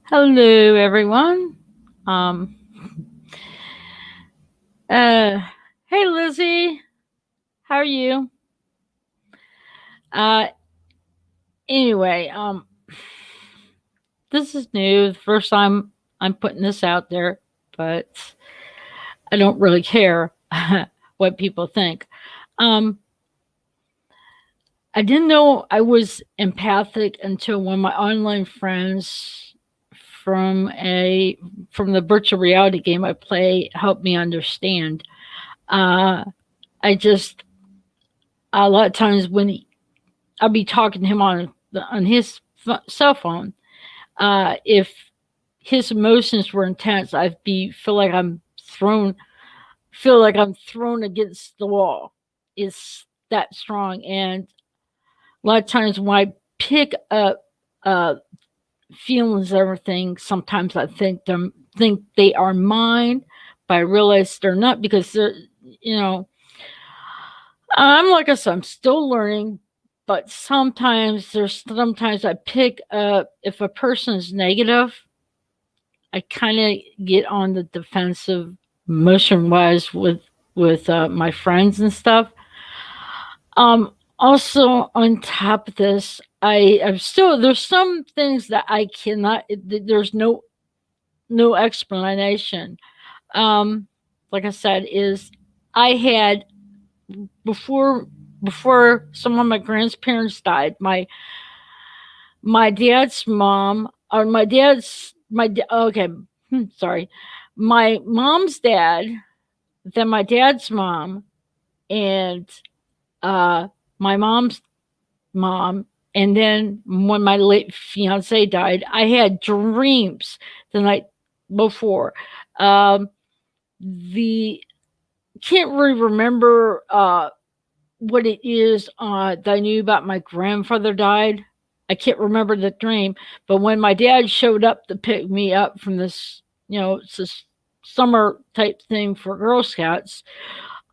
Hello, everyone. Um, uh, hey, Lizzie. How are you? Uh, anyway, this is new. The first time I'm putting this out there, but I don't really care what people think. Um, I didn't know I was empathic until one of my online friends from a from the virtual reality game I play helped me understand. Uh, I just a lot of times when I'll be talking to him on his cell phone. If his emotions were intense, I'd be feel like I'm thrown against the wall. It's that strong, and a lot of times when I pick up uh, feelings, and everything, sometimes I think they are mine, but I realize they're not because you know, I'm like I said, I'm still learning, but sometimes I pick up if a person's negative, I kind of get on the defensive motion wise with my friends and stuff. Also on top of this, I'm still there's some things that I cannot. There's no explanation. Um, like I said, is I had before before some of my grandparents died, my dad's mom or my dad's my okay, sorry, my mom's dad, then my dad's mom, and uh, my mom's mom, and then when my late fiance died, I had dreams the night before. Um, the can't really remember what it is that I knew about my grandfather died. I can't remember the dream, but when my dad showed up to pick me up from this, it's this summer type thing for Girl Scouts,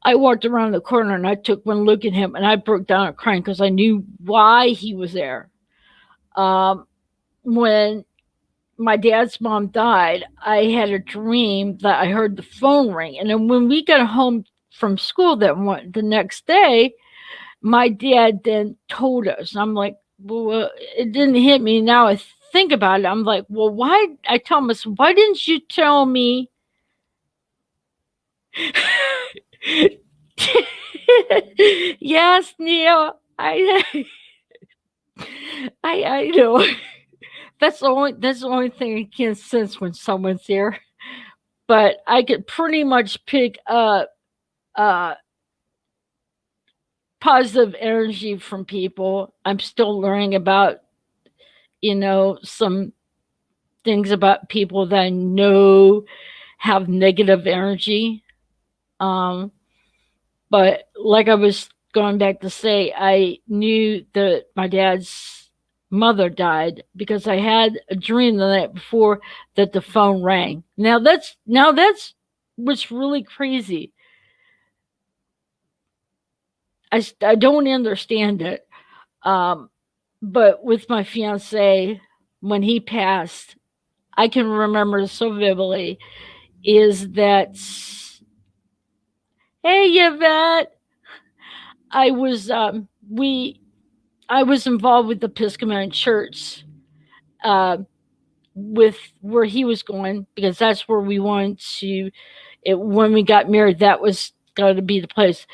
I walked around the corner and I took one look at him and I broke down crying because I knew why he was there. Um, when my dad's mom died, I had a dream that I heard the phone ring, and then when we got home from school the next day, my dad then told us. I'm like, well, it didn't hit me. Now I think about it. I'm like, well, why? I tell him, I said, why didn't you tell me? Yes, Neil. I know. That's the only thing I can sense when someone's here. But I could pretty much pick up uh, positive energy from people. I'm still learning about some things about people that I know have negative energy. Um, but like I was going back to say, I knew that my dad's mother died because I had a dream the night before that the phone rang. Now that's what's really crazy. I don't understand it. Um, but with my fiance, when he passed, I can remember so vividly is that, hey, Yvette, I was we I was involved with the Episcopalian Church, uh, with where he was going because that's where we wanted to. When we got married, that was going to be the place.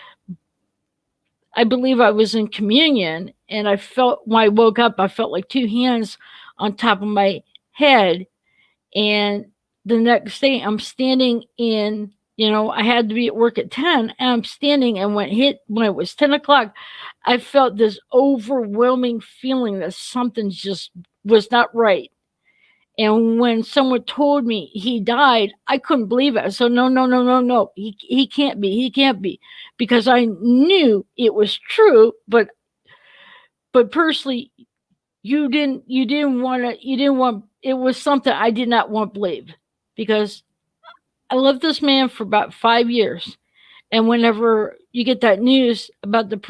I believe I was in communion, and I felt when I woke up, I felt like two hands on top of my head, and the next day I'm standing in, I had to be at work at 10 and I'm standing, and when it was 10 o'clock, I felt this overwhelming feeling that something just was not right. And when someone told me he died, I couldn't believe it. So no, no, no, no, no. He can't be, because I knew it was true, but personally, you didn't want, it was something I did not want to believe, because I loved this man for about 5 years. And whenever you get that news about the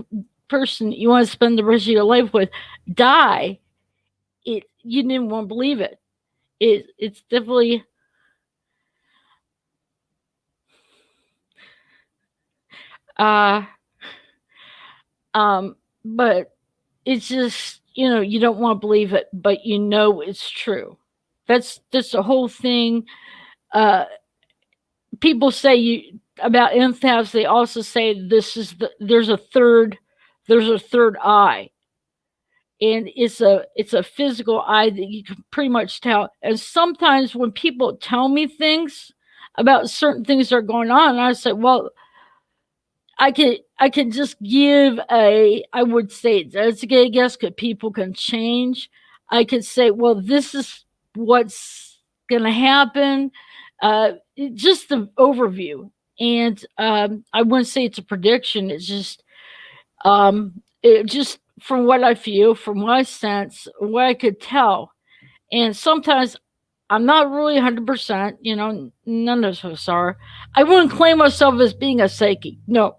person you want to spend the rest of your life with die, you didn't want to believe it. it's definitely uh but it's just, you don't want to believe it, but it's true. That's the whole thing. uh People say you about empaths, they also say there's a third eye, and it's a physical eye that you can pretty much tell. And sometimes when people tell me things about certain things that are going on, I say, well, I can just give I would say that's a good guess because people can change. I could say, well, this is what's gonna happen. Just the overview. And I wouldn't say it's a prediction. It's just it just from what I feel, from what I sense, what I could tell. And sometimes I'm not really 100%, none of us are. I wouldn't claim myself as being a psychic. No.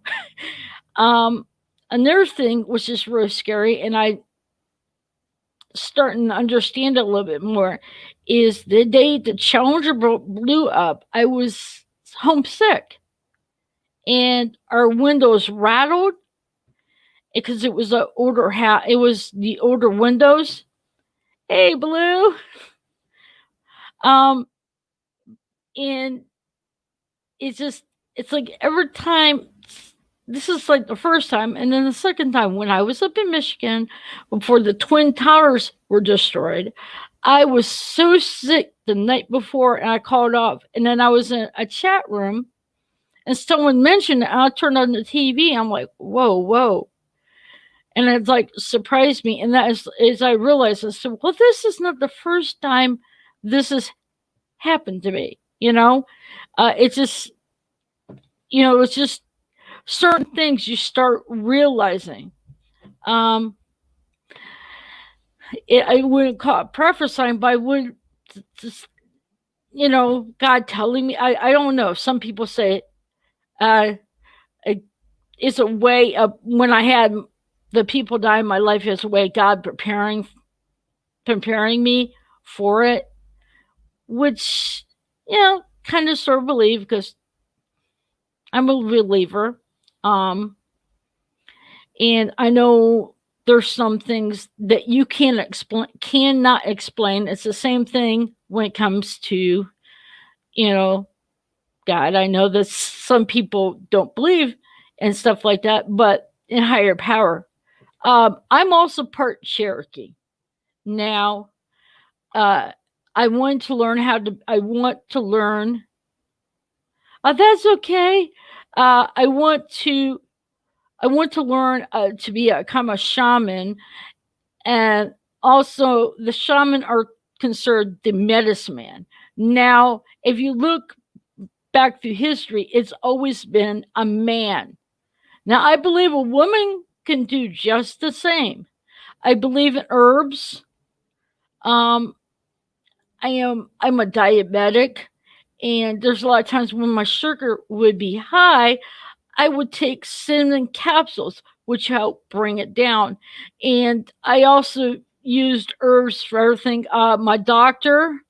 Um, Another thing which is really scary, and I starting to understand it a little bit more, is the day the Challenger blew up, I was homesick, and our windows rattled because it was a older house. It was the older windows. Hey, Blue. Um, and it's just it's like every time. This is like the first time, and then the second time when I was up in Michigan before the Twin Towers were destroyed. I was so sick the night before, and I called off. And then I was in a chat room, and someone mentioned it, and I turned on the TV. I'm like, whoa, whoa. And it like surprised me. And that is, as I realized, I said, well, this is not the first time this has happened to me. It's just, it's just certain things you start realizing. Um, I wouldn't call it prophesying, but I would just, God telling me. I don't know. Some people say uh, it's a way of when I had the people die in my life, it's a way God preparing me for it, which kind of sort of believe because I'm a believer. Um, and I know there's some things that you cannot explain. It's the same thing when it comes to, you know, God. I know that some people don't believe and stuff like that, but in higher power. I'm also part Cherokee. Now, I want to learn I want to learn. That's okay. I want to learn to be a kind of a shaman, and also the shaman are considered the medicine man. Now, if you look back through history, it's always been a man. Now, I believe a woman can do just the same. I believe in herbs. Um, I'm a diabetic, and there's a lot of times when my sugar would be high, I would take cinnamon capsules, which help bring it down. And I also used herbs for everything. My doctor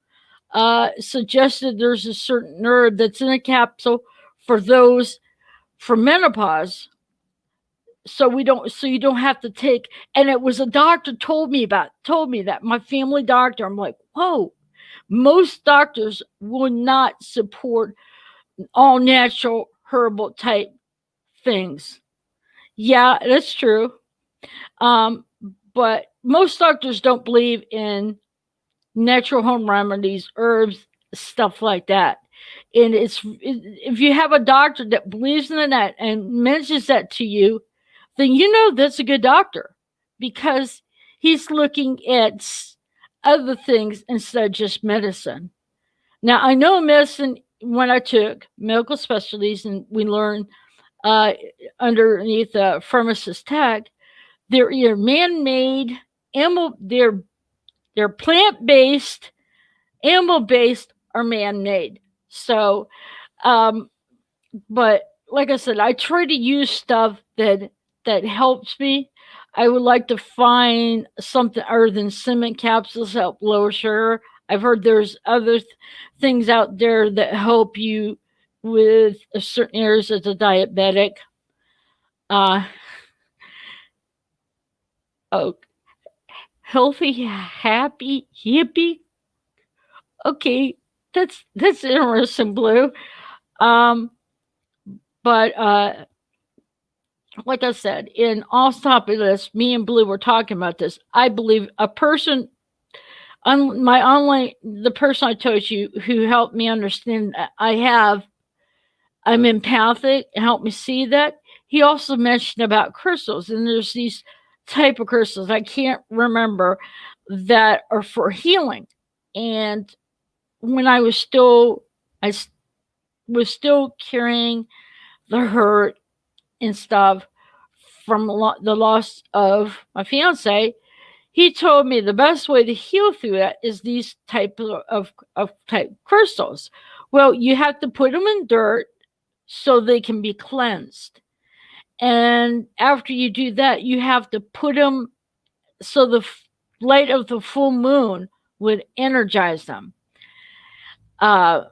suggested there's a certain herb that's in a capsule for those for menopause, so you don't have to take. And it was a doctor told me that, my family doctor. I'm like, whoa. Most doctors will not support all natural herbal type things. Yeah, that's true. Um, but most doctors don't believe in natural home remedies, herbs, stuff like that. And if you have a doctor that believes in that and mentions that to you, then that's a good doctor, because he's looking at other things instead of just medicine. Now, I know medicine, when I took medical specialties and we learned uh, underneath pharmacist tech, they're either man-made, animal, they're plant-based, animal-based, or man-made. So, um, but like I said, I try to use stuff that helps me. I would like to find something other than cinnamon capsules help lower sugar. I've heard there's other things out there that help you with certain areas as a diabetic. Uh, oh, healthy, happy, hippie. Okay, that's interesting, Blue. Um, but like I said, in off topic this, me and Blue were talking about this. I believe a person, my online, the person I told you who helped me understand that I'm empathic and helped me see that. He also mentioned about crystals, and there's these type of crystals I can't remember that are for healing. And when I was still carrying the hurt and stuff from the loss of my fiance. He told me the best way to heal through that is these type of type crystals. Well, you have to put them in dirt so they can be cleansed. And after you do that, you have to put them so the light of the full moon would energize them. Uh,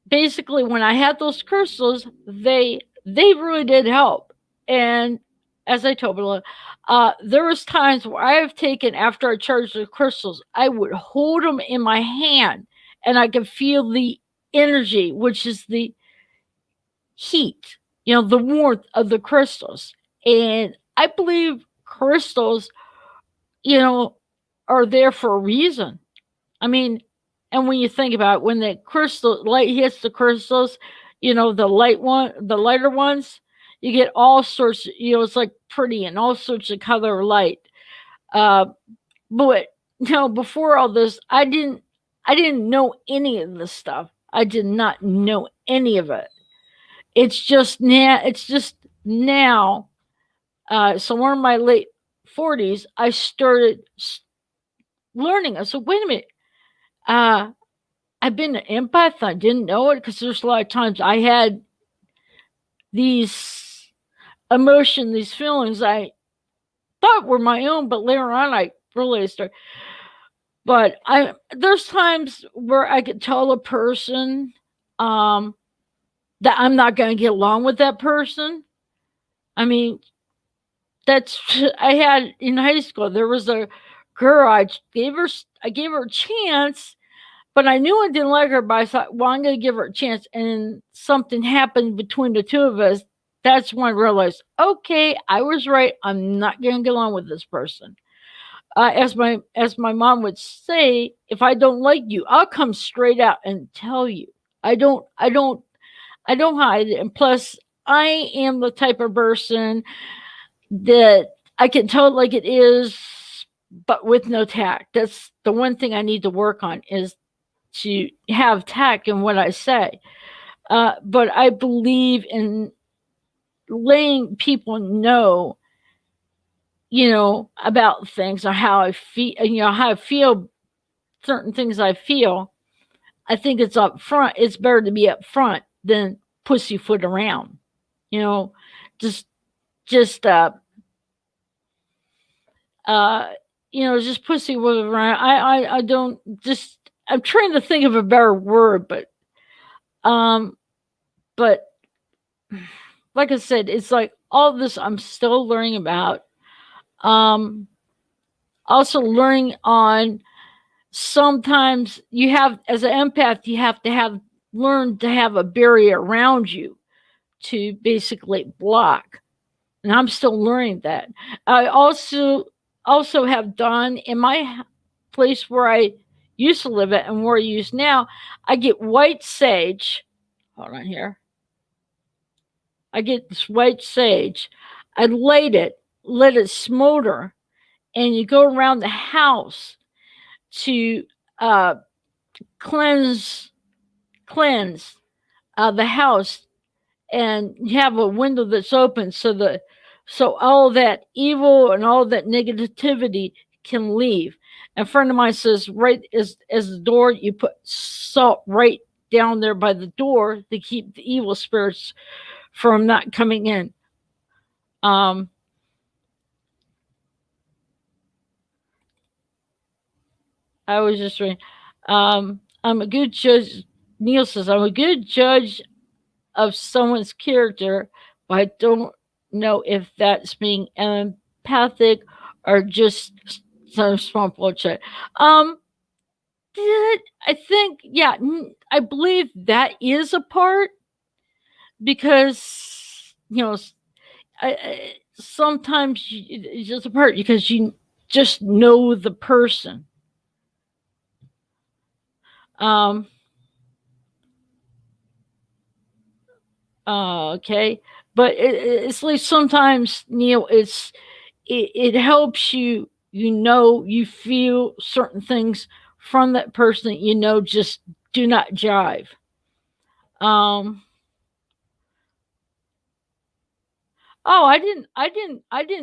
Basically, when I had those crystals, they really did help. And as I told you, there was times where I have taken after I charged the crystals, I would hold them in my hand, and I could feel the energy, which is the heat, the warmth of the crystals. And I believe crystals, you know, are there for a reason. I mean, and when you think about it, when the crystal light hits the crystals, the lighter ones, you get all sorts, it's like pretty and all sorts of color light. Uh, but before all this, I didn't know any of this stuff. I did not know any of it. It's just now, somewhere in my late 40s, I started learning. I said, wait a minute. Uh, I've been an empath. I didn't know it because there's a lot of times I had these these feelings I thought were my own, but later on I realized they're. But there's times where I could tell a person um, that I'm not going to get along with that person. I mean, that's I had in high school. There was a girl I gave her a chance, but I knew I didn't like her, but I thought, well, I'm going to give her a chance. And something happened between the two of us. That's when I realized, okay, I was right. I'm not going to get along with this person. As my mom would say, if I don't like you, I'll come straight out and tell you. I don't hide. And plus, I am the type of person that I can tell it like it is, but with no tact. That's the one thing I need to work on is to have tact in what I say. But I believe in letting people know, about things or how I feel, how I feel certain things I feel. I think it's up front. It's better to be up front than pussyfoot around. You know, just just uh just pussyfoot around. I don't just. I'm trying to think of a better word, um, but like I said, it's like all this I'm still learning about. Um, Also learning on sometimes you have as an empath, you have to have learn to have a barrier around you to basically block. And I'm still learning that. I also have done in my place where I used to live at and where I use now, I get white sage. Hold on here. I get this white sage. I light it, let it smolder, and you go around the house to uh, cleanse cleanse the house, and you have a window that's open so all that evil and all that negativity can leave. And a friend of mine says, right as the door, you put salt right down there by the door to keep the evil spirits from not coming in. Um, I was just reading. I'm a good judge. Neil says I'm a good judge of someone's character, but I don't know if that's being empathic or just some small bullshit. Um, I think, yeah, I believe that is a part because sometimes it's just a part because you just know the person. Um, okay, but it's like sometimes Neil, it helps you. You feel certain things from that person that just do not jive. Um, Oh, I didn't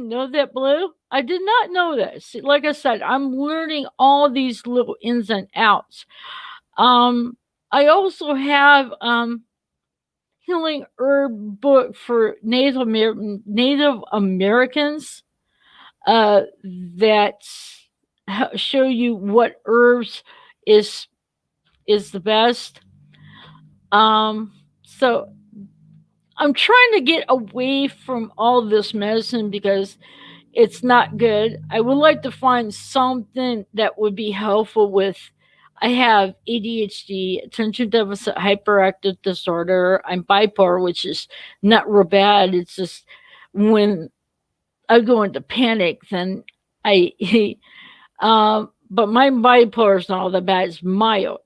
know that, Blue. I did not know that. See, like I said, I'm learning all these little ins and outs. Um, I also have healing herb book for Native Americans that show you what herbs is is the best. So I'm trying to get away from all this medicine because it's not good. I would like to find something that would be helpful with. I have ADHD, attention deficit hyperactive disorder. I'm bipolar, which is not real bad. It's just when I go into panic, then I, but my bipolar is not all that bad. It's mild.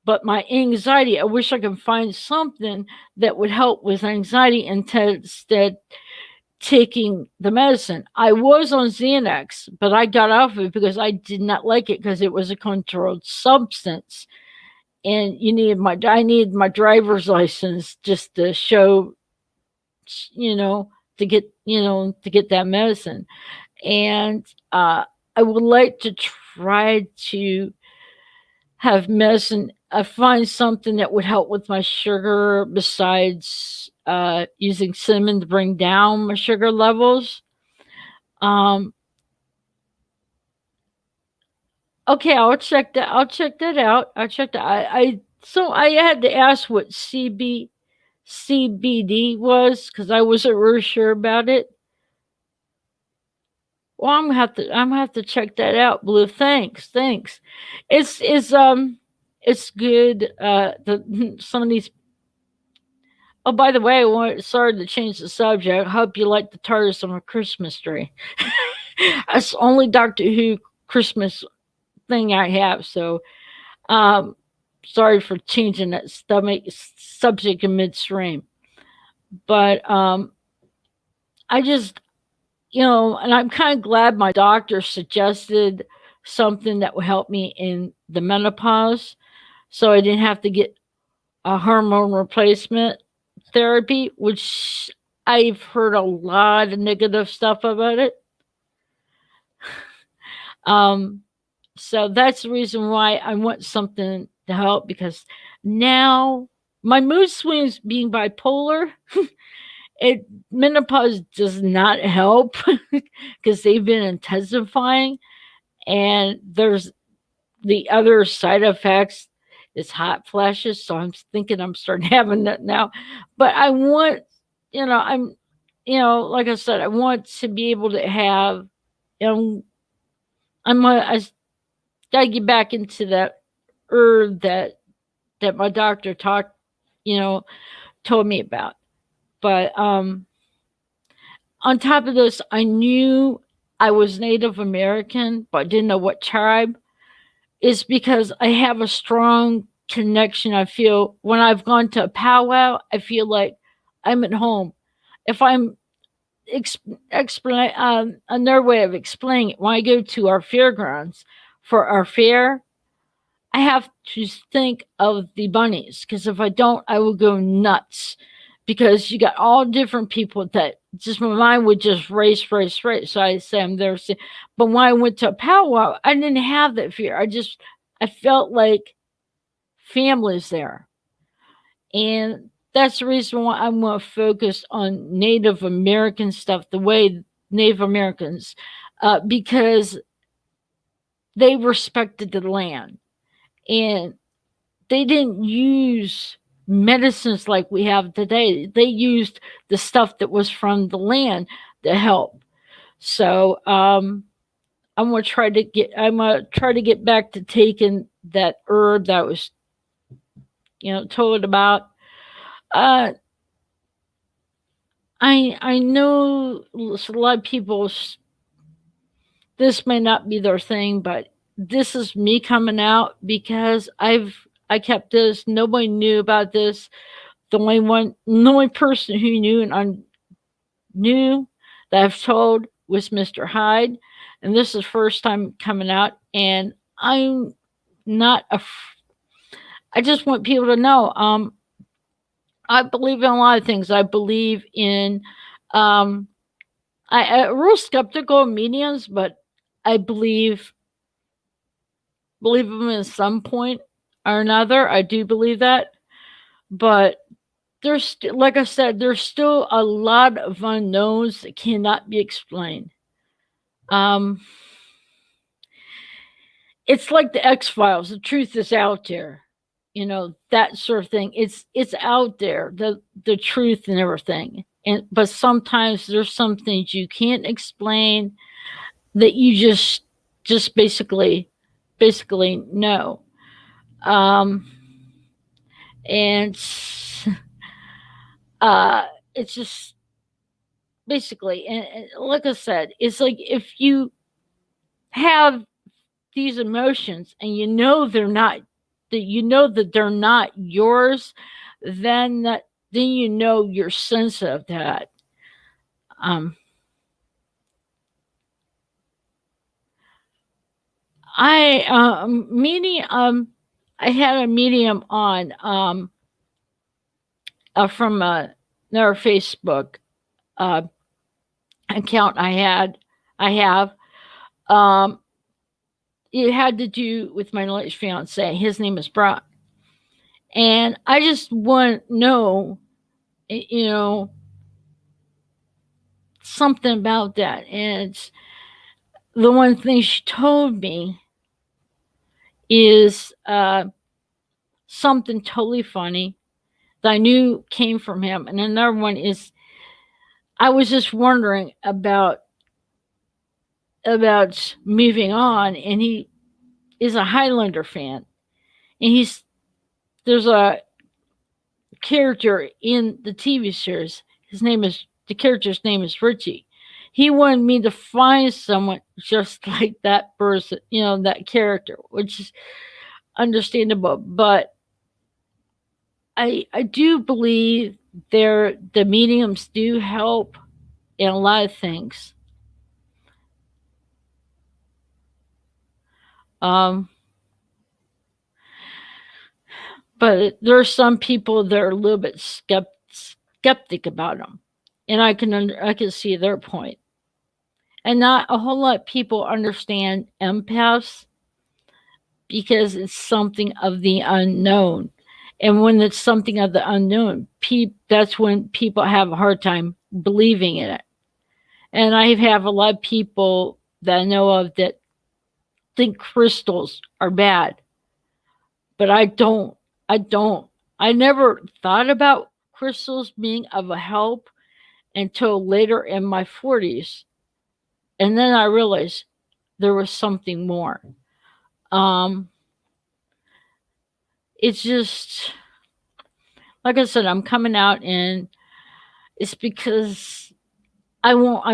But my anxiety, I wish I could find something that would help with anxiety instead taking the medicine. I was on Xanax, but I got off of it because I did not like it because it was a controlled substance. And I needed my driver's license just to show, you know, to get that medicine. And I would like to try to have medicine. I find something that would help with my sugar besides using cinnamon to bring down my sugar levels. Um, okay, I'll check that out. I'll check that. So I had to ask what CBD was because I wasn't really sure about it. Well, I'm gonna have to check that out, Blue. Thanks. It's good. The some of these. Oh, by the way, sorry to change the subject. I hope you like the TARDIS on a Christmas tree. That's the only Doctor Who Christmas thing I have. So, um, sorry for changing that stomach subject in midstream. But I just, and I'm kind of glad my doctor suggested something that would help me in the menopause, so I didn't have to get a hormone replacement therapy, which I've heard a lot of negative stuff about it. Um, so that's the reason why I want something to help because now my mood swings being bipolar, it menopause does not help because they've been intensifying and there's the other side effects is hot flashes. So I'm thinking I'm starting having that now. But I want, I'm, like I said, I want to be able to have, you know, I gotta get back into that herb that my doctor you know, told me about. But on top of this, I knew I was Native American, but I didn't know what tribe. Is because I have a strong connection. I feel when I've gone to a powwow, I feel like I'm at home. If I'm explain another way of explaining it, when I go to our fairgrounds for our fair, I have to think of the bunnies because if I don't, I will go nuts. Because you got all different people that just my mind would just race. So I say I'm there. But when I went to a powwow, I didn't have that fear. I felt like families there. And that's the reason why I'm more focused on Native American stuff, the way Native Americans, because they respected the land and they didn't use medicines like we have today. They used the stuff that was from the land to help. So I'm gonna try to get back to taking that herb that was told about. Uh, I know a lot of people. This may not be their thing, but this is me coming out because I kept this. Nobody knew about this. The only person who knew and I knew that I've told was Mr. Hyde, and this is the first time coming out. And I'm not a. I just want people to know. I believe in a lot of things. I believe in. I'm real skeptical of mediums, but I believe them at some point or another. I do believe that, but like I said, there's still a lot of unknowns that cannot be explained. Um, it's like the X Files. The truth is out there, that sort of thing. It's out there, the truth and everything. But sometimes there's some things you can't explain that you just basically know. Um, and uh, it's just basically, and like I said, it's like if you have these emotions and that they're not yours, then you're sensitive to that. Um, I medium I had a medium on from another Facebook uh, account I have. Um, it had to do with my late fiance. His name is Brock, and I just want to know, you know, something about that. And the one thing she told me is something totally funny that I knew came from him, and another one is I was just wondering about moving on, and he is a Highlander fan, and there's a character in the TV series. The character's name is Richie. He wanted me to find someone just like that person, that character, which is understandable. But I do believe the mediums do help in a lot of things. Um, but there are some people that are a little bit skeptic about them, and I can see their point. And not a whole lot of people understand empaths because it's something of the unknown. And when it's something of the unknown, that's when people have a hard time believing in it. And I have a lot of people that I know of that think crystals are bad, but I don't. I don't. I never thought about crystals being of a help until later in my 40s. And then I realized there was something more. Um, it's just like I said, I'm coming out, and it's because I won't.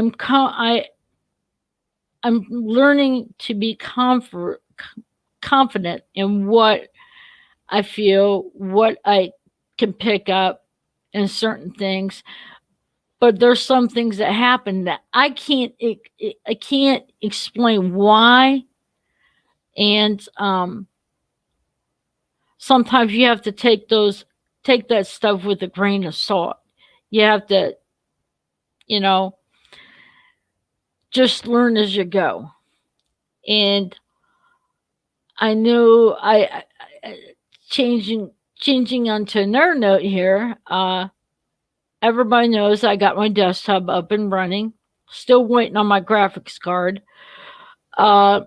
I'm learning to be confident in what I feel, what I can pick up in certain things. But there's some things that happen that I can't explain why, and sometimes you have to take that stuff with a grain of salt. You have to, you know, just learn as you go. And I know changing onto another note here. Everybody knows I got my desktop up and running. Still waiting on my graphics card. Uh,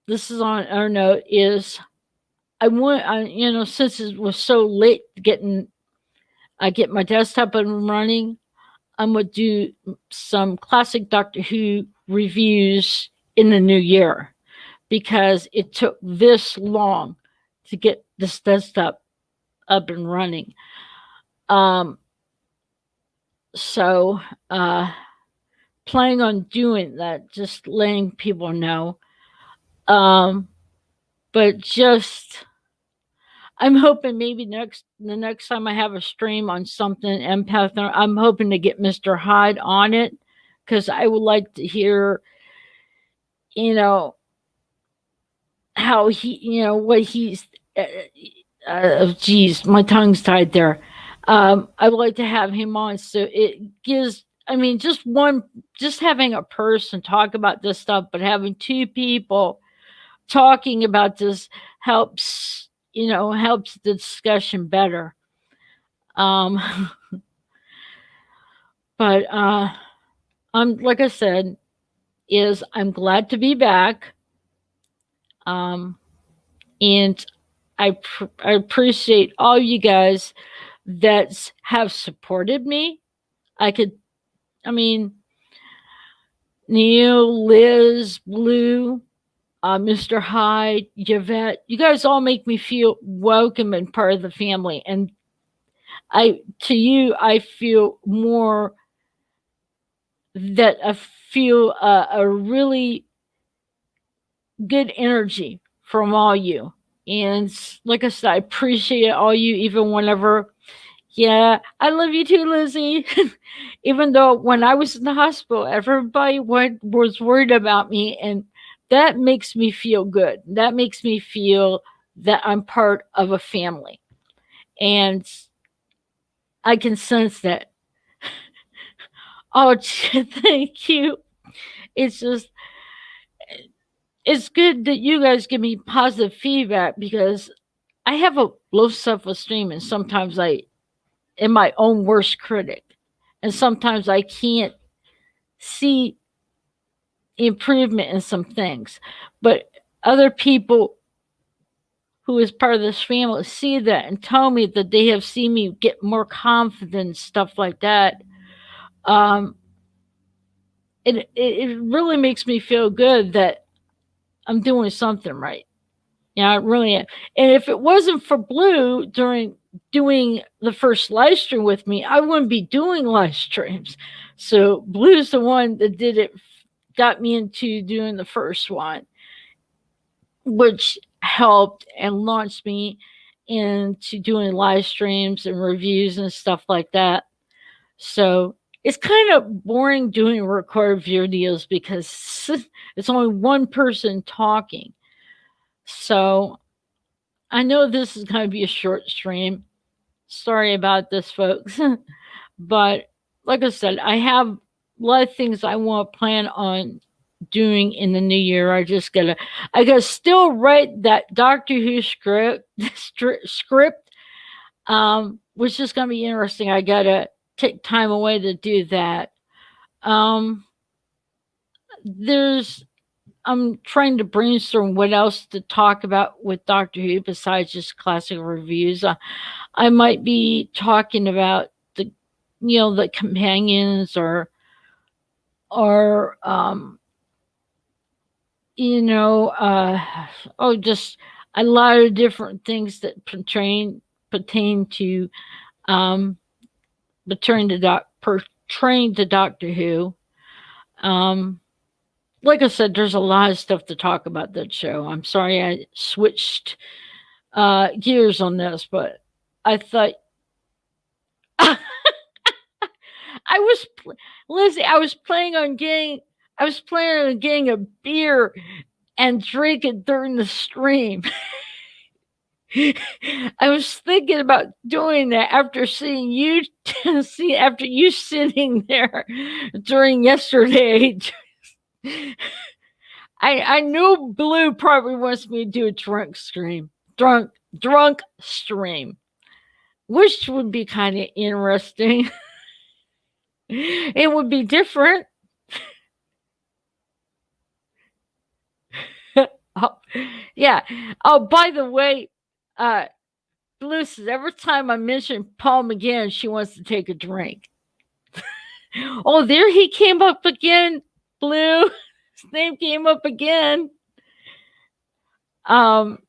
this is on our note is since it was so late getting I get my desktop and running, I'm gonna do some classic Doctor Who reviews in the new year because it took this long to get this desktop up and running. Um, so planning on doing that, just letting people know. Um, but just I'm hoping maybe the next time I have a stream on something empath, I'm hoping to get Mr. Hyde on it because I would like to hear, you know, how what he's. Geez, my tongue's tied there. I would like to have him on so it gives. I mean, just having a person talk about this stuff, but having two people talking about this helps the discussion better. Um, but I'm like I said, is I'm glad to be back. Um, and I appreciate all you guys that have supported me. I could, I mean, Neil, Liz, Blue, Mr. Hyde, Yvette, you guys all make me feel welcome and part of the family. And I feel more that I feel a really good energy from all you. And like I said, I appreciate all you, even whenever. Yeah, I love you too, Lizzie. Even though when I was in the hospital, everybody was worried about me, and that makes me feel good. That makes me feel that I'm part of a family, and I can sense that. Oh, thank you. It's just it's good that you guys give me positive feedback because I have a low self esteem, and sometimes I am my own worst critic, and sometimes I can't see improvement in some things. But other people who is part of this family see that and tell me that they have seen me get more confidence, stuff like that. Um, it really makes me feel good that I'm doing something right. Yeah, it really am. And if it wasn't for Blue during doing the first live stream with me, I wouldn't be doing live streams. So Blue's the one that did it, got me into doing the first one, which helped and launched me into doing live streams and reviews and stuff like that. So it's kind of boring doing record videos because it's only one person talking. So I know this is going to be a short stream. Sorry about this, folks. But like I said, I have a lot of things I want to plan on doing in the new year. I gotta still write that Doctor Who script, which is gonna be interesting. I gotta take time away to do that. Um, there's I'm trying to brainstorm what else to talk about with Doctor Who besides just classic reviews. I might be talking about the companions or you know, just a lot of different things that pertain to um, portraying to Doctor Who. Um, like I said, there's a lot of stuff to talk about that show. I'm sorry I switched gears on this, but I thought I was Lizzie. I was planning on getting a beer and drink it during the stream. I was thinking about doing that after seeing you after you sitting there during yesterday. I knew Blue probably wants me to do a drunk stream, which would be kind of interesting. It would be different. Oh, yeah. Oh, by the way, Uh, Blue says every time I mention Paul McGann, she wants to take a drink. Oh, there he came up again, Blue. His name came up again. Um,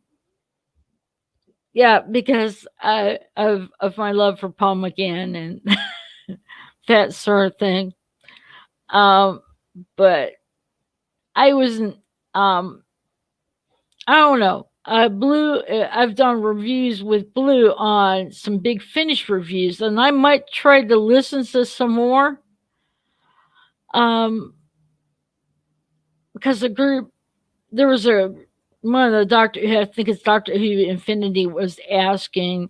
yeah, because of my love for Paul McGann and that sort of thing. Um, but I wasn't. Um, I don't know. Blue. I've done reviews with Blue on some Big Finish reviews, and I might try to listen to some more. Um, because the group there was a one of the Doctor I think it's Doctor Who Infinity was asking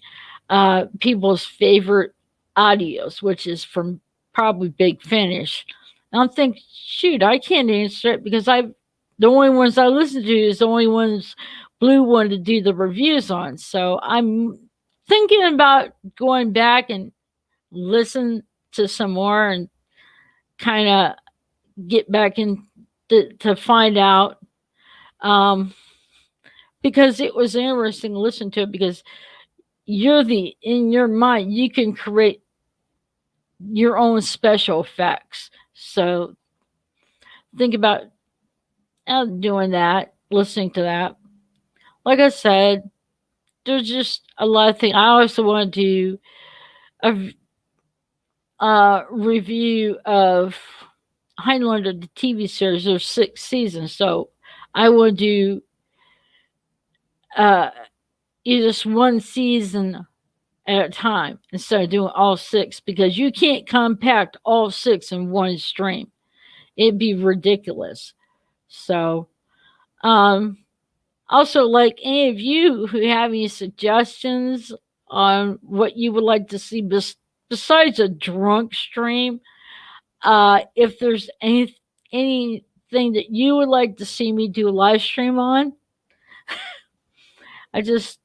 people's favorite audios, which is from probably Big Finish. And I'm thinking, shoot, I can't answer it because the only ones I listen to is the only ones Blue wanted to do the reviews on. So I'm thinking about going back and listen to some more and kind of get back in to find out. Um, because it was interesting to listen to it because in your mind you can create your own special effects. So think about doing that, listening to that. Like I said, there's just a lot of things. I also want to do a review of Highlander, the TV series. There's 6 seasons, so I will do uh, just one season at a time instead of doing all 6 because you can't compact all 6 in one stream. It'd be ridiculous. So, um, also, like any of you who have any suggestions on what you would like to see besides a drunk stream, if there's anything that you would like to see me do a live stream on, I just,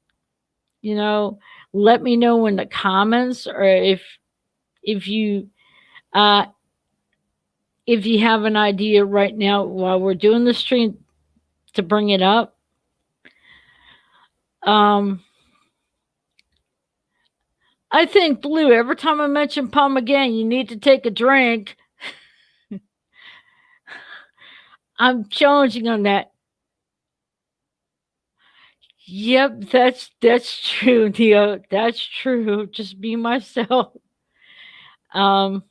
you know, let me know in the comments or if you uh, if you have an idea right now while we're doing the stream to bring it up. Um, I think Blue, every time I mention Palm again, you need to take a drink. I'm challenging on that. Yep, that's true, Neo. That's true. Just be myself. Um,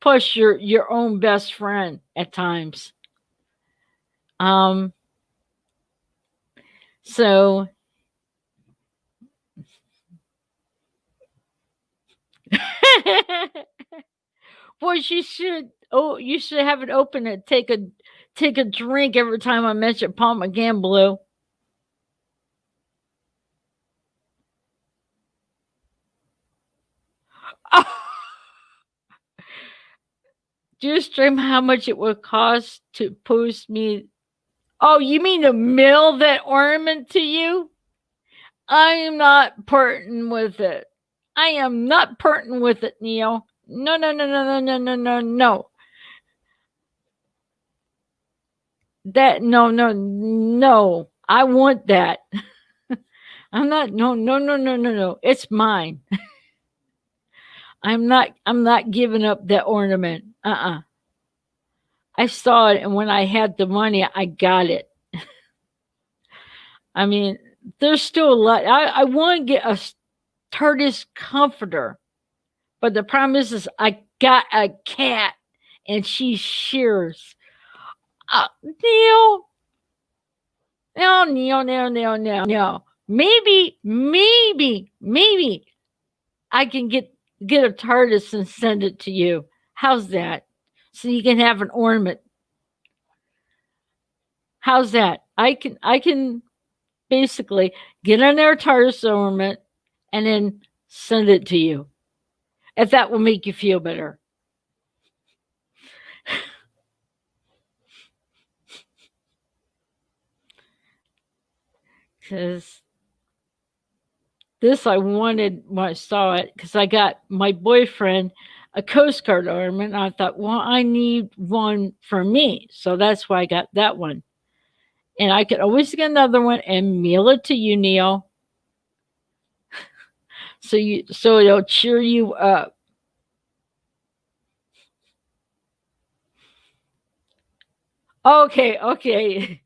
plus your own best friend at times. Um, so well, you should have it open and take a drink every time I mention Palm again, Blue. Do you stream how much it would cost to post me? Oh, you mean to mail that ornament to you? I am not parting with it. I am not parting with it, Neo. No, no, no, no, no, no, no, no, no. That no, no, no. I want that. I'm not. No, no, no, no, no, no. It's mine. I'm not. I'm not giving up that ornament. I saw it, and when I had the money, I got it. I mean, there's still a lot. I want to get a TARDIS comforter, but the problem is I got a cat, and she shears. Neil, no, Neil, no, no, no, no. Maybe I can get a TARDIS and send it to you. How's that? So you can have an ornament. How's that? I can basically get an air TARDIS ornament and then send it to you. If that will make you feel better. Because this I wanted when I saw it because I got my boyfriend a Coast Guard ornament. And I thought, well, I need one for me. So that's why I got that one. And I could always get another one and mail it to you, Neil. so it'll cheer you up. Okay, okay.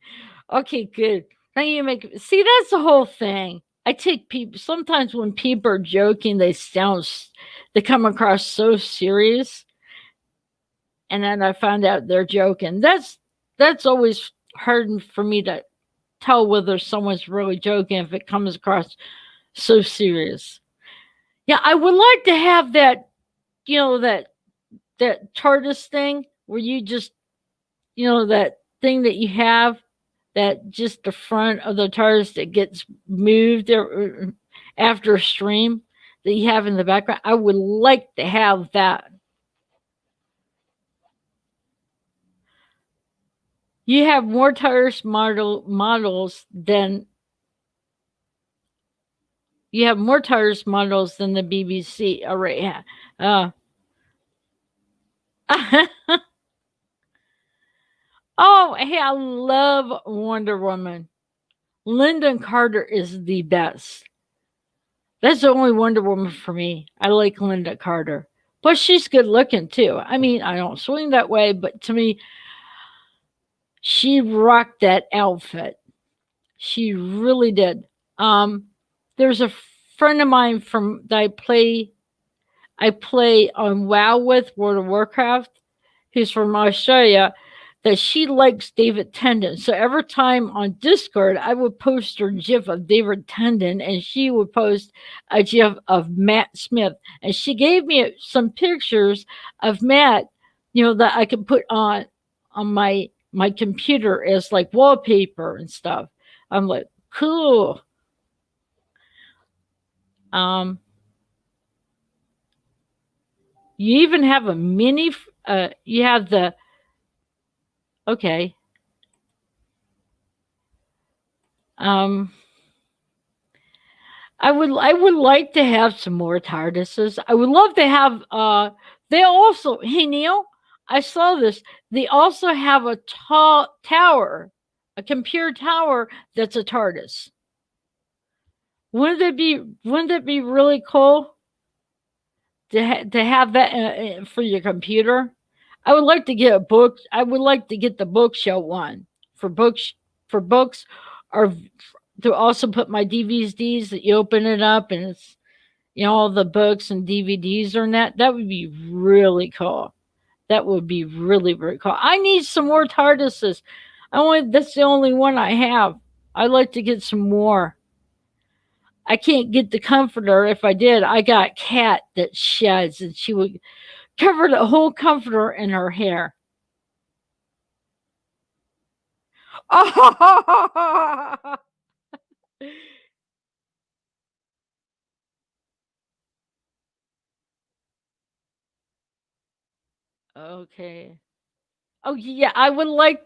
Okay, good. Now you make see that's the whole thing. I take people sometimes when people are joking, they come across so serious, and then I find out they're joking. That's always hard for me to tell whether someone's really joking if it comes across so serious. Yeah, I would like to have that, that TARDIS thing where you just, that thing that you have, that just the front of the TARDIS that gets moved after a stream that you have in the background. I would like to have that. You have more TARDIS models than you have more TARDIS models than the BBC already. Yeah. Oh, hey, I love Wonder Woman. Lyndon Carter is the best. That's the only Wonder Woman for me. I like Linda Carter. But she's good looking too. I mean, I don't swing that way, but to me, she rocked that outfit. She really did. Um, there's a friend of mine from that I play on WoW with World of Warcraft, who's from Australia, that she likes David Tennant. So every time on Discord, I would post her GIF of David Tennant, and she would post a GIF of Matt Smith. And she gave me some pictures of Matt, that I could put on my computer as like wallpaper and stuff. I'm like, cool. Um, you even have a mini. You have the okay. Um, I would like to have some more TARDISes. I would love to have they also hey Neil, I saw this. They also have a tall tower, a computer tower that's a TARDIS. Wouldn't it be really cool to have that for your computer? I would like to get a book. I would like to get the bookshelf one for books for books or to also put my DVDs that you open it up and it's all the books and DVDs are in that. That would be really cool. That would be really, really cool. I need some more TARDISes. That's the only one I have. I'd like to get some more. I can't get the comforter. If I did, I got Cat that sheds and she would cover the whole comforter in her hair. Okay. Oh I would like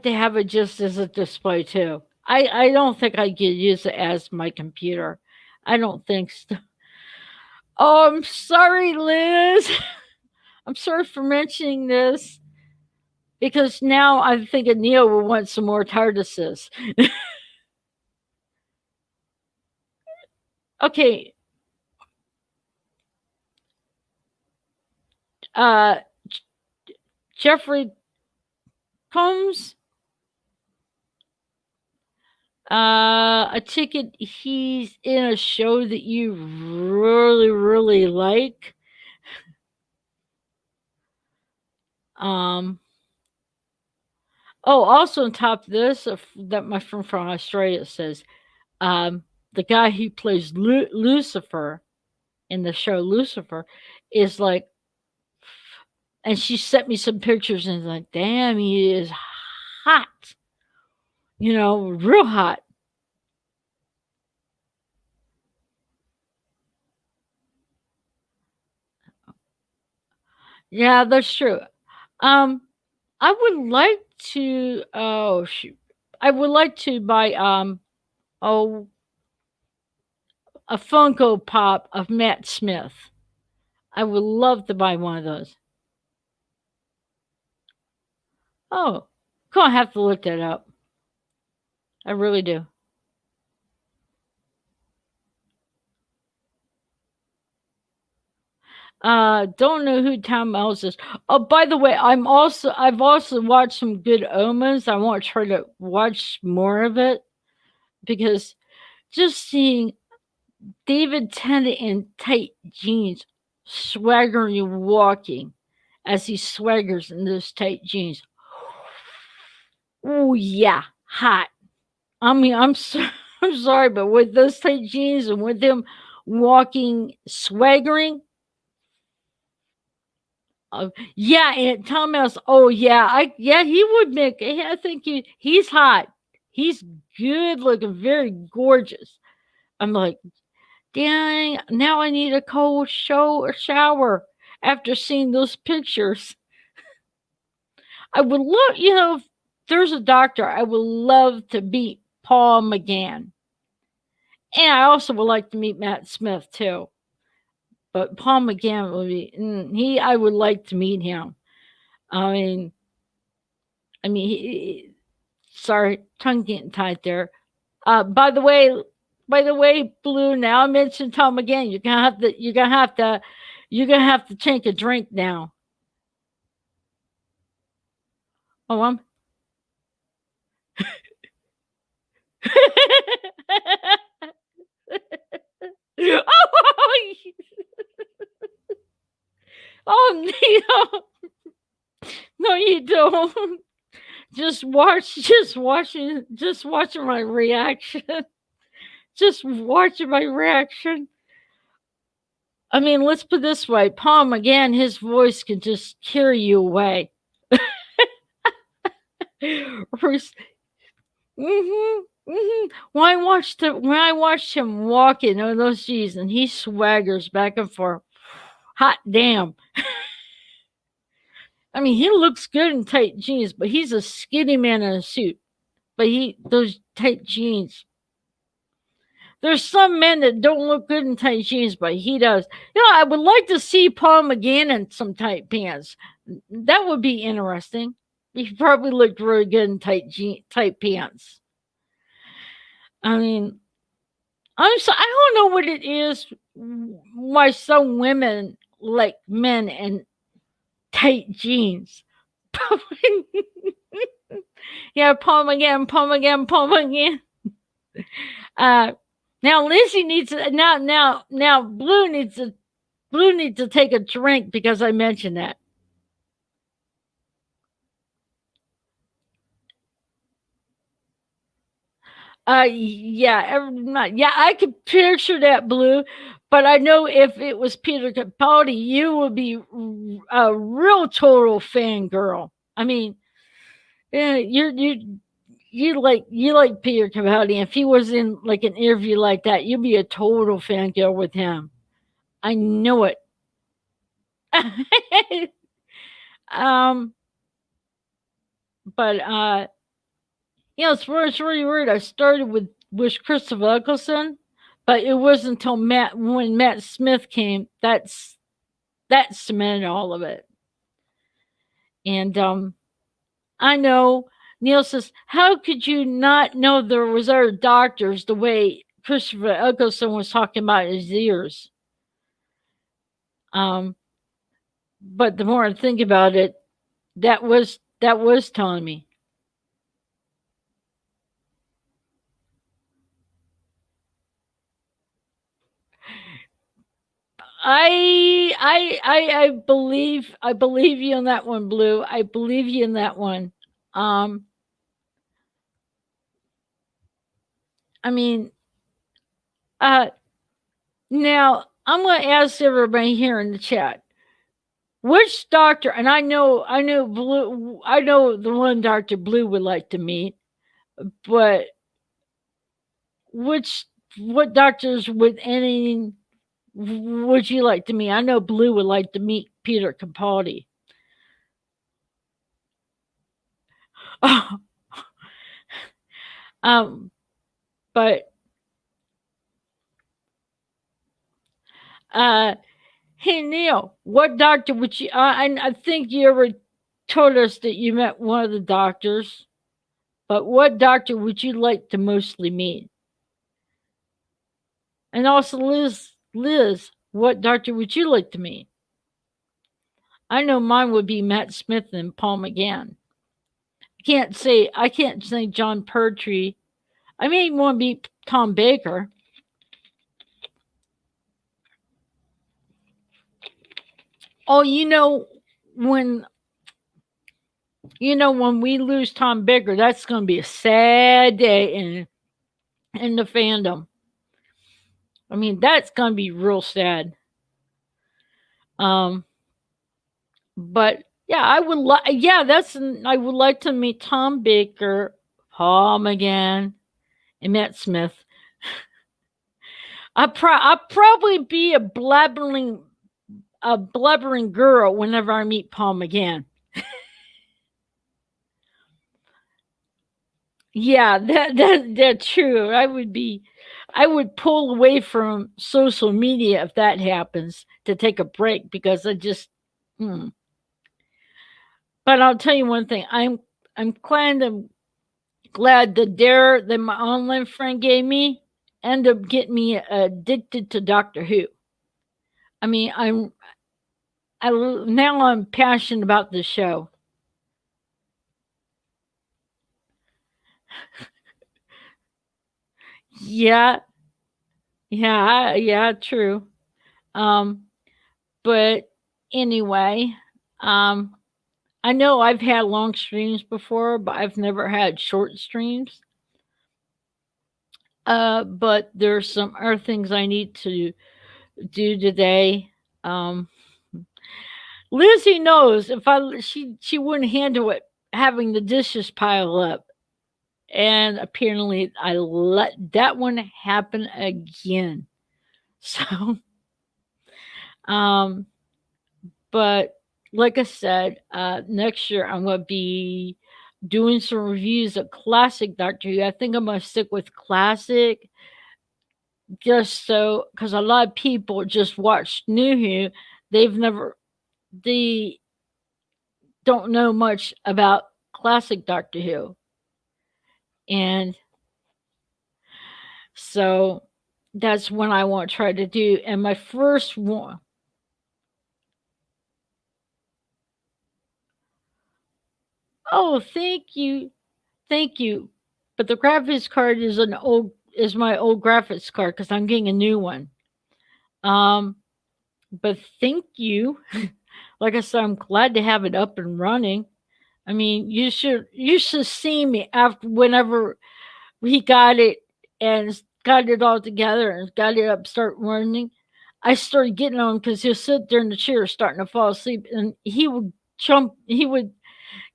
to have it just as a display too. I don't think I could use it as my computer. I don't think so. Oh, I'm sorry, Liz. I'm sorry for mentioning this because now I'm thinking Neil will want some more TARDISes. Okay, uh, Jeffrey Combs, a ticket. He's in a show that you really, really like. Um, oh, also on top of this, that my friend from Australia says, the guy who plays Lucifer in the show Lucifer is like, and she sent me some pictures and like, damn, he is hot, real hot. Yeah, that's true. Um, I would like to. Oh shoot, I would like to buy oh a Funko Pop of Matt Smith. I would love to buy one of those. Oh, gonna have to look that up. I really do. Don't know who Tom Ellis is. Oh, by the way, I've also watched some Good Omens. I want to try to watch more of it because just seeing David Tennant in tight jeans, swaggering walking as he swaggers in those tight jeans. Oh yeah, hot. I mean, I'm sorry, but with those tight jeans and with him walking, swaggering, yeah, and Thomas. Oh yeah, he would make. I think he's hot. He's good looking, very gorgeous. I'm like, dang, now I need a cold shower after seeing those pictures. I would love, if there's a doctor, I would love to meet Paul McGann. And I also would like to meet Matt Smith too. But Paul McGann would be, I would like to meet him. I mean, sorry, tongue getting tied there. By the way, Blue. Now I mentioned Tom again. You're gonna have to take a drink now. Oh, I'm. oh, oh, no, you don't. Just watching my reaction. Just watching my reaction. I mean, let's put it this way. Palm, again, his voice can just carry you away. When I watched him walking on those G's and he swaggers back and forth, hot damn. I mean, he looks good in tight jeans, but he's a skinny man in a suit. But those tight jeans. There's some men that don't look good in tight jeans, but he does. I would like to see Paul McGann in some tight pants. That would be interesting. He probably looked really good in tight pants. I mean, I don't know what it is why some women like men in tight jeans. Yeah, Paul McGann. Now Lizzie needs to now Blue needs to take a drink because I mentioned that. Yeah, I could picture that, Blue, but I know if it was Peter Capaldi, you would be a real total fangirl. I mean, yeah, you like Peter Capaldi. If he was in like an interview like that, you'd be a total fangirl with him. I know it. um, but it's really weird. I started with Christopher Eccleston, but it wasn't until when Matt Smith came that cemented all of it. And I know Neil says, how could you not know there was other doctors the way Christopher Eccleston was talking about his ears? But the more I think about it, that was telling me. I believe you on that one, Blue. I believe you in that one. Um, I mean, uh, now I'm going to ask everybody here in the chat, which doctor? And I know Blue. I know the one Doctor Blue would like to meet, but what doctors would you like to meet? I know Blue would like to meet Peter Capaldi. um, but hey Neil, what doctor would you? I think you ever told us that you met one of the doctors, but what doctor would you like to mostly meet? And also, Liz, what doctor would you like to meet? I know mine would be Matt Smith and Paul McGann. I can't say John Pertwee. I may want to be Tom Baker. Oh, when when we lose Tom Baker, that's going to be a sad day in the fandom. I mean, that's going to be real sad. Um, but yeah, I would like to meet Tom Baker, Paul McGann, and Matt Smith. I'd probably be a blubbering girl whenever I meet Paul McGann. Yeah, that's true. I would pull away from social media if that happens to take a break because I just. Hmm. But I'll tell you one thing. I'm glad the dare that my online friend gave me ended up getting me addicted to Doctor Who. I mean, now I'm passionate about the show. Yeah, yeah, true. Um, but anyway, um, I know I've had long streams before, but I've never had short streams. But there's some other things I need to do today. Um, Lizzie knows if she wouldn't handle it having the dishes pile up, and apparently I let that one happen again. So, um, but like I said, next year I'm going to be doing some reviews of classic Doctor Who. I think I'm going to stick with classic just so because a lot of people just watch New Who. They've never, they don't know much about classic Doctor Who. And so that's what I want to try to do. And my first one, oh, thank you. Thank you. But the graphics card is my old graphics card because I'm getting a new one. Um, but thank you. Like I said, I'm glad to have it up and running. I mean, you should see me after whenever he got it and got it all together and got it up, start running. I started getting on because he'll sit there in the chair starting to fall asleep, and he would jump. He would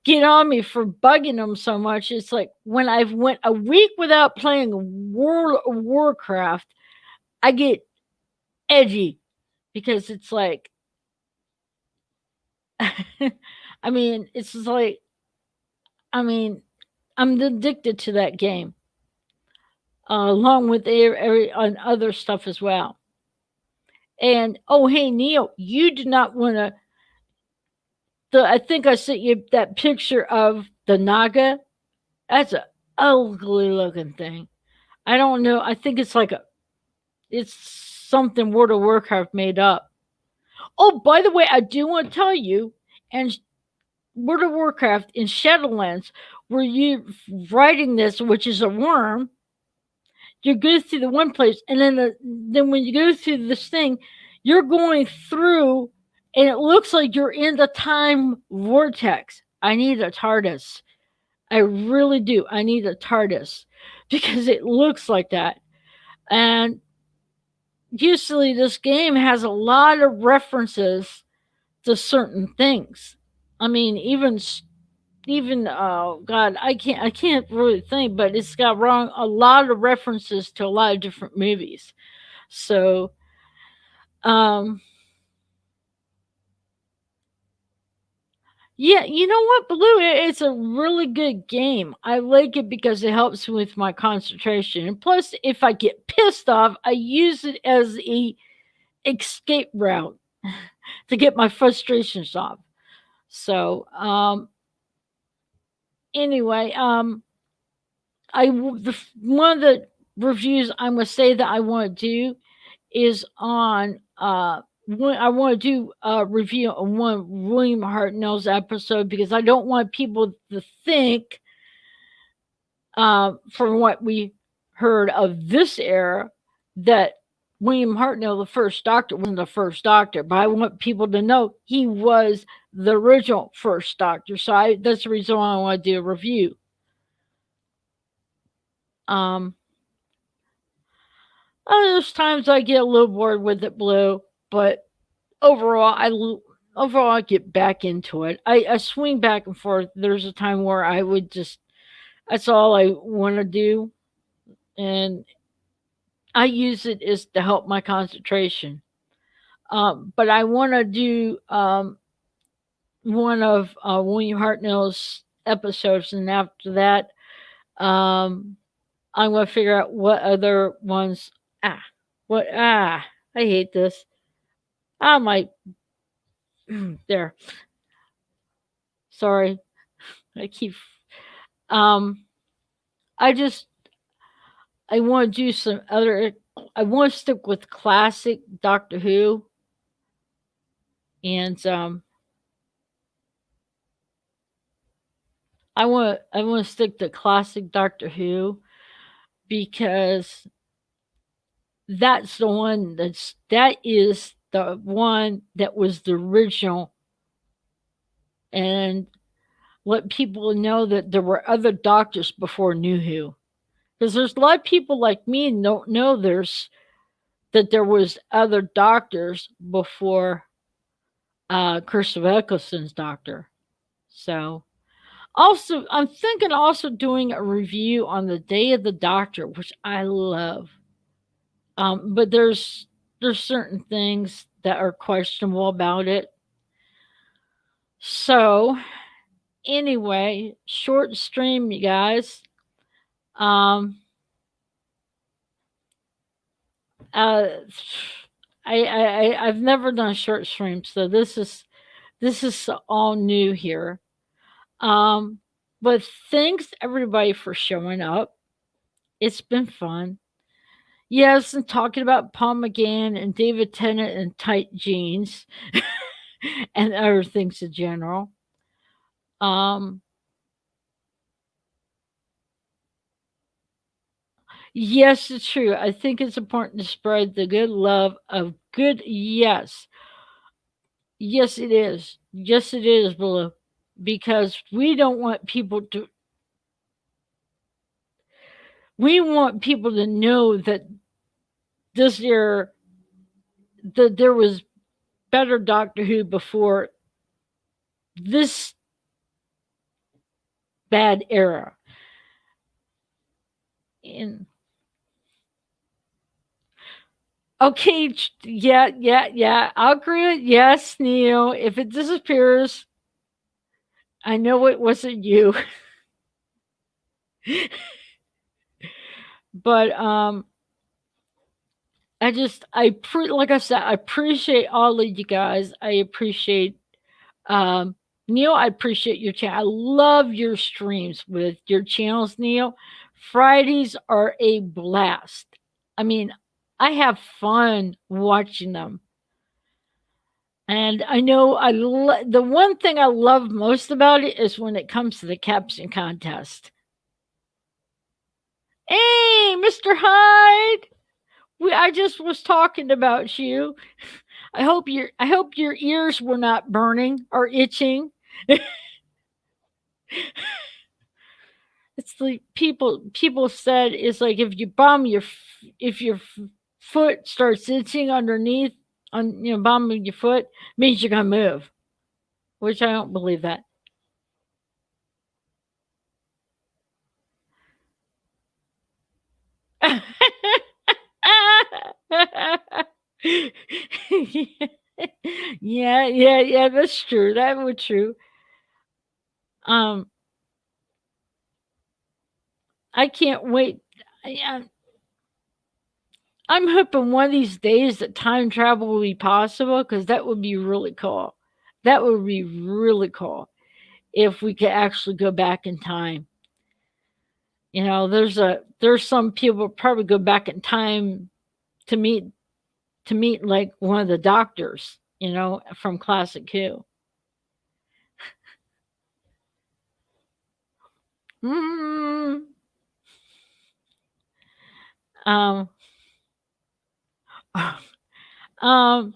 get on me for bugging him so much. It's like when I've went a week without playing World of Warcraft, I get edgy because it's like, I mean, it's just like, I mean, I'm addicted to that game, along with on other stuff as well. And oh, hey Neil, you did not want to. I think I sent you that picture of the Naga. That's a ugly looking thing. I don't know. I think it's something World of Warcraft made up. Oh, by the way, I do want to tell you, and World of Warcraft in Shadowlands, where you riding this, which is a worm, you go through the one place, and then when you go through this thing, you're going through, and it looks like you're in the time vortex. I need a TARDIS. I really do. I need a TARDIS because it looks like that. And usually, this game has a lot of references to certain things. I mean, even oh god, I can't really think, but it's got wrong a lot of references to a lot of different movies. So, um, yeah, you know what, Blue? It's a really good game. I like it because it helps with my concentration, and plus, if I get pissed off, I use it as a escape route to get my frustrations off. So, anyway, one of the reviews I'm gonna say that I want to do is on I want to do a review on one William Hartnell's episode because I don't want people to think, from what we heard of this era, that William Hartnell, the first doctor, wasn't the first doctor. But I want people to know he was the original first doctor. So that's the reason why I want to do a review. Um, there's times I get a little bored with it, Blue, but overall, I get back into it. I swing back and forth. There's a time where I would just that's all I want to do, and I use it is to help my concentration. But I want to do one of William Hartnell's episodes, and after that, um, I'm going to figure out what other ones. Ah, what I hate this. I might there. Sorry, I keep. Um, I just I want to do some other. I want to stick with classic Doctor Who, and I want to stick to classic Doctor Who because that is the one that was the original, and let people know that there were other doctors before New Who. Because there's a lot of people like me don't know there was other doctors before Christopher Eccleston's doctor. So also, I'm thinking also doing a review on the Day of the Doctor, which I love. But there's certain things that are questionable about it. So anyway, short stream, you guys. Um, uh, I've never done a short stream, so this is all new here. Um, but thanks everybody for showing up. It's been fun. Yes, and talking about Paul McGann and David Tennant and tight jeans and other things in general. Um, yes, it's true. I think it's important to spread the good love of good. Yes, yes, it is. Yes, it is, Blue. Because we don't want people to. We want people to know that this year that there was better Doctor Who before this bad era. And okay, yeah, yeah, yeah. I'll agree with yes, Neil. If it disappears, I know it wasn't you. But like I said, I appreciate all of you guys. I appreciate um Neil, I appreciate your channel. I love your streams with your channels, Neil. Fridays are a blast. I mean, I have fun watching them. And I know the one thing I love most about it is when it comes to the caption contest. Hey, Mr. Hyde, I just was talking about you. I hope your ears were not burning or itching. It's like people said it's like if your foot starts itching underneath on bottom of your foot means you're gonna move, which I don't believe that. Yeah, yeah, yeah. That's true. That was true. Um, I can't wait. I'm hoping one of these days that time travel will be possible because that would be really cool. That would be really cool if we could actually go back in time. There's some people probably go back in time to meet to meet like one of the doctors, from Classic Q. Mm, um, um,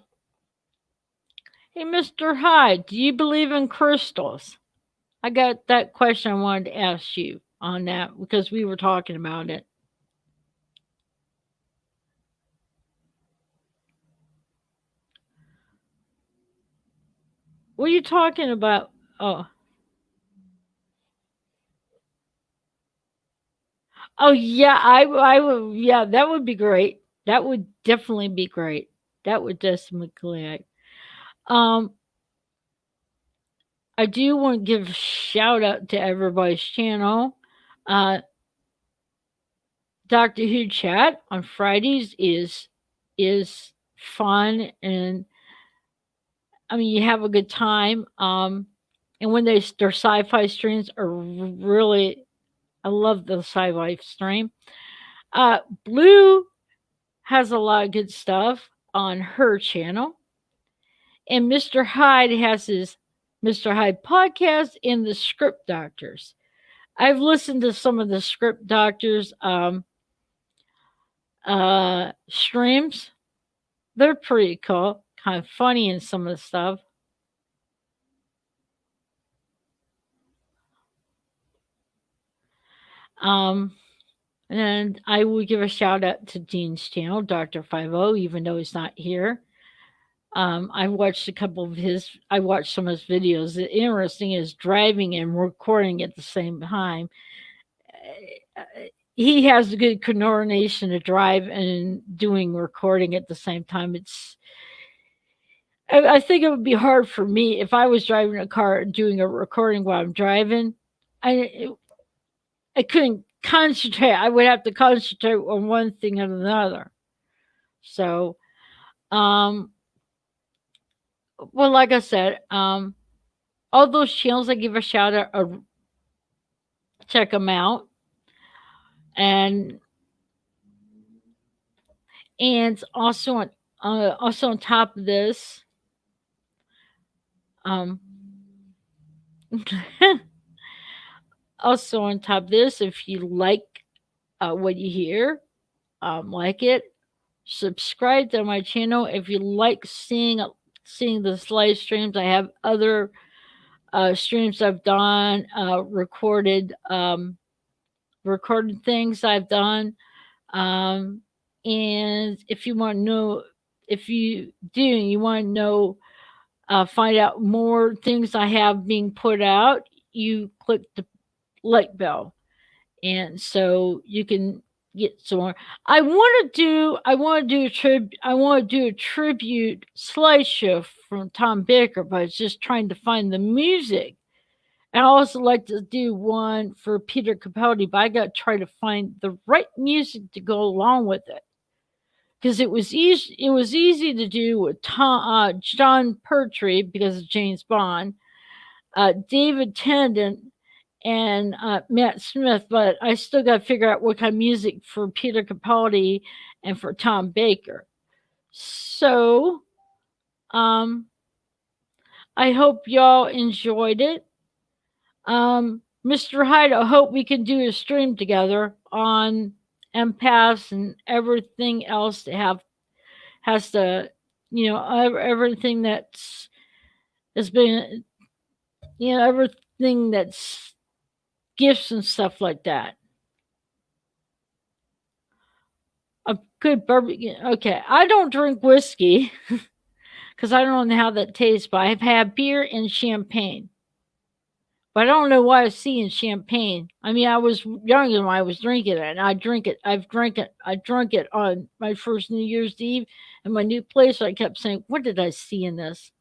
hey, Mr. Hyde, do you believe in crystals? I got that question I wanted to ask you on that because we were talking about it. What are you talking about? Oh, oh yeah, I would. Yeah, that would be great. That would definitely be great. That would definitely be great. Um, I do want to give a shout out to everybody's channel. Uh, Doctor Who chat on Fridays is fun, and I mean you have a good time. And when their sci-fi streams are really, I love the sci-fi stream. Blue has a lot of good stuff on her channel, and Mr. Hyde has his Mr. Hyde podcast and the Script Doctors. I've listened to some of the Script Doctors streams. They're pretty cool, kind of funny in some of the stuff. Um, and I will give a shout out to Dean's channel, Dr. 50, even though he's not here. I watched a couple of his, I watched some of his videos. The interesting is driving and recording at the same time. Uh, he has a good coordination to drive and doing recording at the same time. I think it would be hard for me if I was driving a car and doing a recording while I'm driving. I I couldn't concentrate. I would have to concentrate on one thing and another. So, um, well, like I said, all those channels I give a shout out, check them out, and also on top of this, um, also on top of this, if you like what you hear, like it, subscribe to my channel. If you like seeing the live streams, I have other streams I've done, recorded things I've done. Um, and if you want to know, if you do, you want to know, find out more things I have being put out, you click the like bell, and so you can get some more. I want to do a tribute slideshow from Tom Baker, but it's just trying to find the music. And I also like to do one for Peter Capaldi, but I got to try to find the right music to go along with it because it was easy. It was easy to do with John Pertwee because of James Bond, David Tennant, and Matt Smith, but I still got to figure out what kind of music for Peter Capaldi and for Tom Baker. So, um, I hope y'all enjoyed it. Mr. Hyde, I hope we can do a stream together on empaths and everything else that has to, everything that's has been, everything that's gifts and stuff like that. A good bourbon. Okay, I don't drink whiskey because I don't know how that tastes, but I've had beer and champagne. But I don't know why I see in champagne. I mean, I was younger when I was drinking it, and I drink it. I've drank it. I drank it on my first New Year's Eve in my new place. I kept saying, "What did I see in this?"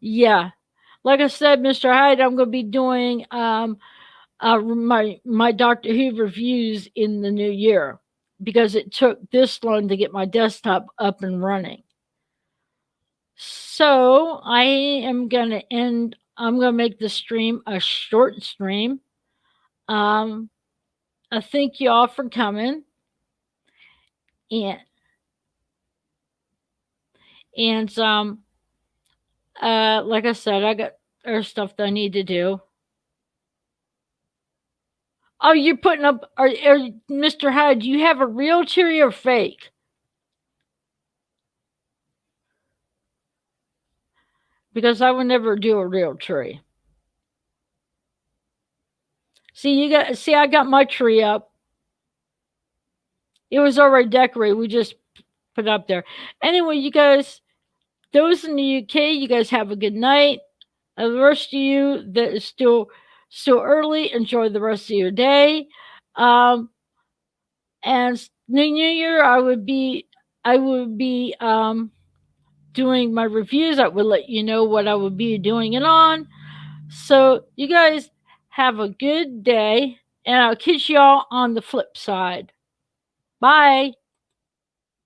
Yeah, like I said, Mr. Hyde, I'm going to be doing my Doctor Who reviews in the new year because it took this long to get my desktop up and running. So I am gonna end. I'm gonna make the stream a short stream. Um, I thank you all for coming, and And like I said, I got other stuff that I need to do. Oh, you're putting up are Mr. Hyde, do you have a real tree or fake? Because I would never do a real tree. See, I got my tree up. It was already decorated. We just put it up there. Anyway, you guys, those in the UK, you guys have a good night. And the rest of you that is still early, enjoy the rest of your day. Um, and New Year, I would be doing my reviews. I would let you know what I would be doing it on. So you guys have a good day, and I'll catch y'all on the flip side. Bye.